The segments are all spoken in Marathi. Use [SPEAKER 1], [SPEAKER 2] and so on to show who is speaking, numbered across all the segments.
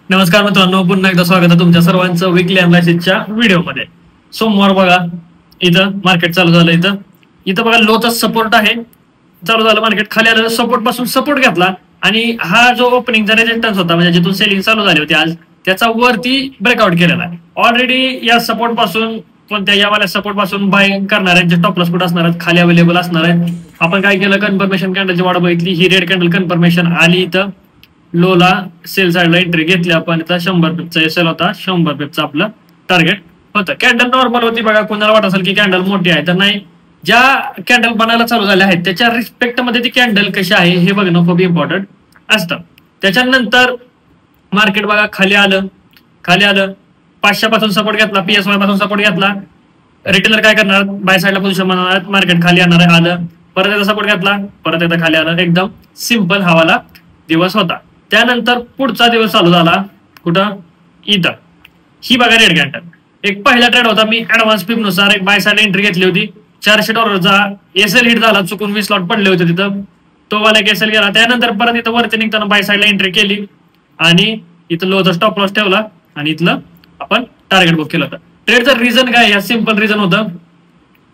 [SPEAKER 1] नमस्कार मित्रांनो, पुन्हा एकदा स्वागत आहे तुमच्या सर्वांचं विकली अनालिसिसच्या व्हिडिओमध्ये. सोमवार बघा, इथं मार्केट चालू झालं. इथं बघा लोचा सपोर्ट आहे. चालू झालं मार्केट, खाली आलं, सपोर्ट पासून सपोर्ट घेतला आणि हा जो ओपनिंगचा रेजिस्टन्स होता म्हणजे जिथून सेलिंग चालू झाली होती आज, त्याचा वरती ब्रेकआउट केलेला आहे. ऑलरेडी या सपोर्ट पासून कोणत्या यावाल्या सपोर्ट पासून बाय करणार आहेत, जे टॉप लॉस पुट असणार आहेत, खाली अवेलेबल असणार आहेत. आपण काय केलं, कन्फर्मेशन कॅन्डलची वाट बघितली. ही रेड कॅन्डल कन्फर्मेशन आली. इथं लोला सेल साईडला एंट्री घेतली आपण. इथं 100 पिपचा सेल होता. 100 पिपचा आपलं टार्गेट होतं. कॅन्डल नॉर्मल होती बघा. कोणाला वाटत असेल की कॅन्डल मोठी आहे, तर नाही. ज्या कॅन्डल बनायला चालू झाल्या आहेत त्याच्या रिस्पेक्ट मध्ये ती कॅन्डल कशी आहे हे बघणं खूप इम्पॉर्टंट असतं. त्याच्यानंतर मार्केट बघा खाली आलं. 500 पासून सपोर्ट घेतला, PSY पासून सपोर्ट घेतला. रिटेलर काय करणार, बाय साईडला पोझिशन बनवणार, मार्केट खाली येणार आहे. आलं, परत एकदा सपोर्ट घेतला, परत एकदा खाली आलं. एकदम सिंपल हवाला दिवस होता. त्यानंतर पुढचा दिवस चालू झाला कुठं, इथं. ही बघा रेड कॅन्डल. एक पहिला ट्रेड होता. मी ऍडव्हान्स पिप नुसार एक बाय साईड एंट्री घेतली होती. $400चा एसएल हिट झाला. चुकून 20 लॉट पडले होते तिथं. तो वाला एक एसएल गेला. त्यानंतर परत इथं वरती निघताना बाय साईडला एंट्री केली आणि इथं लोचा स्टॉप लॉस ठेवला आणि इथलं आपण टार्गेट बुक केलं होतं. ट्रेडचं रिझन काय, या सिंपल रिझन होतं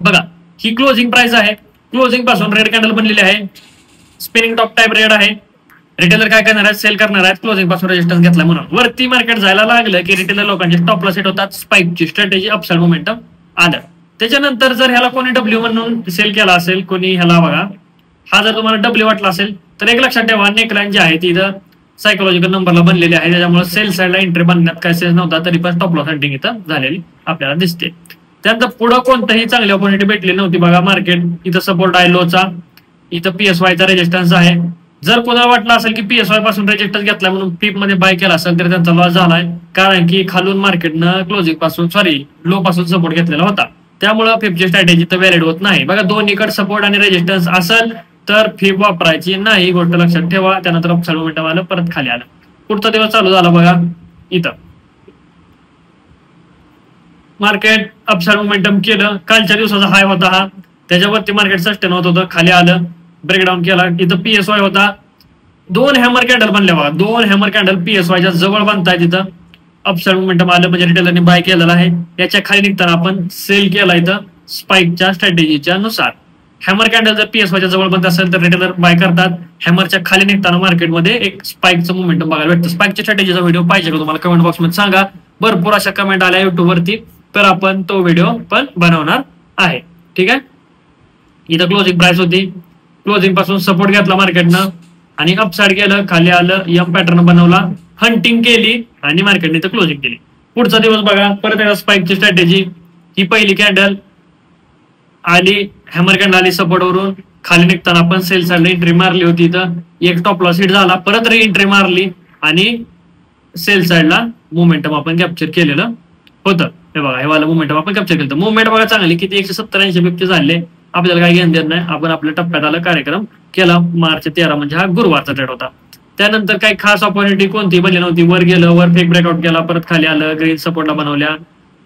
[SPEAKER 1] बघा. ही क्लोजिंग प्राइस आहे. क्लोजिंग पासून रेड कॅन्डल बनलेली आहे. स्पिनिंग टॉप टाइप रेड आहे. रिटेलर काय करणार आहेत, सेल करणार आहेत. क्लोजिंग पासून रेजिस्टन्स घेतला म्हणून वरती मार्केट जायला लागलं की रिटेलर लोकांचे स्टॉप लॉस हिट होतात. स्पाइकची स्ट्रॅटेजी अपसाइड मोमेंटम आलं. त्याच्यानंतर जर ह्याला कोणी डब्ल्यू म्हणून सेल केला असेल, कोणी ह्याला बघा, हा जर तुम्हाला डब्ल्यू वाटला असेल तर एक लक्षात ठेवा, नेकलाईन जी आहे ती इथं सायकोलॉजिकल नंबरला बनलेली आहे. त्याच्यामुळे सेल साईडला एंट्री बनण्यात काय सेन्स नव्हता, तरी पण स्टॉप लॉस हंटिंग इथं झालेली आपल्याला दिसते. त्यानंतर पुढे कोणतंही चांगली ऑपॉर्च्युनिटी भेटली नव्हती बघा. मार्केट इथं सपोर्ट आहे लोचा, इथं PSYचा रेजिस्टन्स आहे. जर कोणाला वाटलं असेल की PSY पासून रेजिस्टन्स घेतला म्हणून पीप मध्ये बाय केला असेल तर त्यांचा लॉस झालाय, कारण की खालून मार्केटनं क्लोजिंग पासून लो पासून सपोर्ट घेतलेला होता. त्यामुळे फिपची स्ट्रॅटेजी तर व्हॅलिड होत नाही बघा. दोन्हीकडे सपोर्ट आणि रेजिस्टन्स असेल तर फिप वापरायची नाही, गोष्ट लक्षात ठेवा. त्यानंतर अपसाइड मोमेंटम आलं, परत खाली आलं. पुढचा दिवस चालू झाला बघा. इथं मार्केट अपसाइड मोमेंटम केलं. कालच्या दिवसाचा हाय होता हा, त्याच्यावरती मार्केट सस्टेन होत होतं. खाली आलं, ब्रेकडाऊन केला. इथं PSY होता. 2 हॅमर कॅन्डल बनल्या बघा. 2 हॅमर कॅन्डल PSYच्या जवळ बनताय. तिथं अपसाइड मोमेंटम आलं म्हणजे रिटेलरने बाय केलेला आहे. याच्या खाली निघताना आपण सेल केला इथं स्पाइकच्या स्ट्रॅटेजीच्या नुसार. हॅमर कॅन्डल जर PSYच्या जवळ बनत असेल तर रिटेलर बाय करतात. हॅमरच्या खाली निघताना मार्केटमध्ये एक स्पाइकचं मोमेंटम बघायला भेटतं. स्पाइकच्या स्ट्रॅटेजीचा व्हिडिओ पाहिजे का तुम्हाला, कमेंट बॉक्समध्ये सांगा. भरपूर अशा कमेंट आल्या युट्यूब वरती, तर आपण तो व्हिडिओ पण बनवणार आहे. ठीक आहे. इथं क्लोजिंग प्राइस होती. क्लोजिंग पासून सपोर्ट घेतला मार्केटनं आणि अपसाइड गेलं, खाली आलं, यम पॅटर्न बनवला, हंटिंग केली आणि मार्केटने इथं क्लोजिंग केली. पुढचा दिवस बघा, परत एकदा स्पाइकची स्ट्रॅटेजी. ही पहिली कॅन्डल आली, हॅमर कॅन्डल आली सपोर्ट वरून. खाली निघताना आपण सेल साईडला एंट्री मारली होती. इथं एक स्टॉप लॉस हिट झाला, परत री एंट्री मारली आणि सेल साईडला मोमेंटम आपण कॅप्चर केलेलं होतं. हे बघा, हे वाला मोमेंटम आपण कॅप्चर केलं. मुवमेंट बघा चांगली, किती 170-80 पिपचे झाले. आपल्याला काही घेणं देत नाही. आपण आपल्या टप्प्यात आला, कार्यक्रम केला. मार्च 13 म्हणजे हा गुरुवारचा ट्रेड होता. त्यानंतर काही खास ऑपॉर्च्युनिटी कोणती बनली नव्हती. वर गेलं, वर फेक ब्रेकआउट केला, परत खाली आलं, ग्रीन सपोर्टला बनवल्या,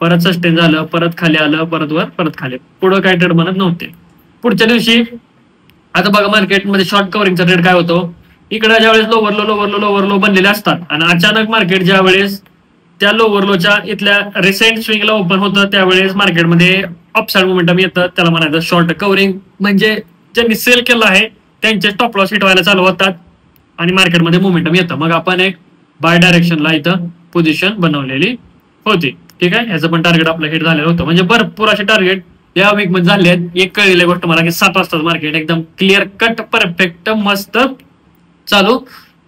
[SPEAKER 1] परत सस्टेन झालं, परत खाली आलं, परत वर, परत खाली. पुढं काही ट्रेड बनत नव्हते. पुढच्या दिवशी आता बघा मार्केटमध्ये शॉर्ट कव्हरिंगचा ट्रेड काय होतो. इकडे ज्यावेळेस लोवर लो बनलेले असतात आणि अचानक मार्केट ज्यावेळेस त्या लोवर लोच्या इथल्या रिसेंट स्विंगला ओपन होतं त्यावेळेस मार्केटमध्ये अपसाइड मोमेंटम येतं. त्याला म्हणायचं शॉर्ट कव्हरिंग. म्हणजे ज्यांनी सेल केलं आहे त्यांचे स्टॉप लॉस हिट व्हायला चालू होतात आणि मार्केटमध्ये मोमेंटम येतं. मग आपण एक बाय डायरेक्शनला इथं पोझिशन बनवलेली होती. ठीक आहे. याचं पण टार्गेट आपलं हिट झालेलं होतं. म्हणजे भरपूर असे टार्गेट या वीक मध्ये झाले आहेत. एक कळलेली गोष्ट मला की 7 वाजता मार्केट एकदम क्लिअर कट परफेक्ट मस्त चालू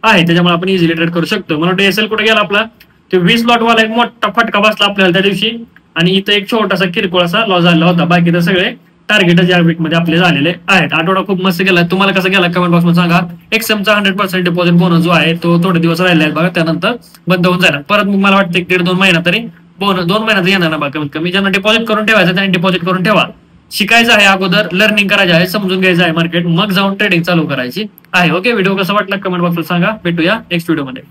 [SPEAKER 1] आहे. त्याच्यामुळे आपण इझिली ट्रेड करू शकतो. मला वाटतं एसएल कुठे गेला आपला, ते 20 लॉट वाला एक मोठा फटका बसला आपल्याला त्या दिवशी आणि इथं एक छोटासा किरकोळ असा लॉस झाला होता. बाकी तर सगळे टार्गेट या वीक मध्ये आपले झालेले आहेत. आठवडा खूप मस्त गेला. तुम्हाला कसं गेला कमेंट बॉक्स मध्ये सांगा. एक्सएमचा 100% डिपॉझिट बोनस जो आहे तो थोडे दिवस राहिले आहेत बघा, त्यानंतर बंद होऊन जाईल. परत मग मला वाटतं 1-1.5-2 महिना तरी बोनस 2 महिन्यात येणार ना बघा. कमीत कमी ज्यांना डिपॉझिट करून ठेवायचं त्यांनी डिपॉझिट करून ठेवा. शिकायचं आहे अगोदर, लर्निंग करायचं आहे, समजून घ्यायचं आहे मार्केट, मग जाऊन ट्रेडिंग चालू करायची आहे. ओके. व्हिडिओ कसा वाटला कमेंट बॉक्समध्ये सांगा. भेटूया नेक्स्ट व्हिडिओमध्ये.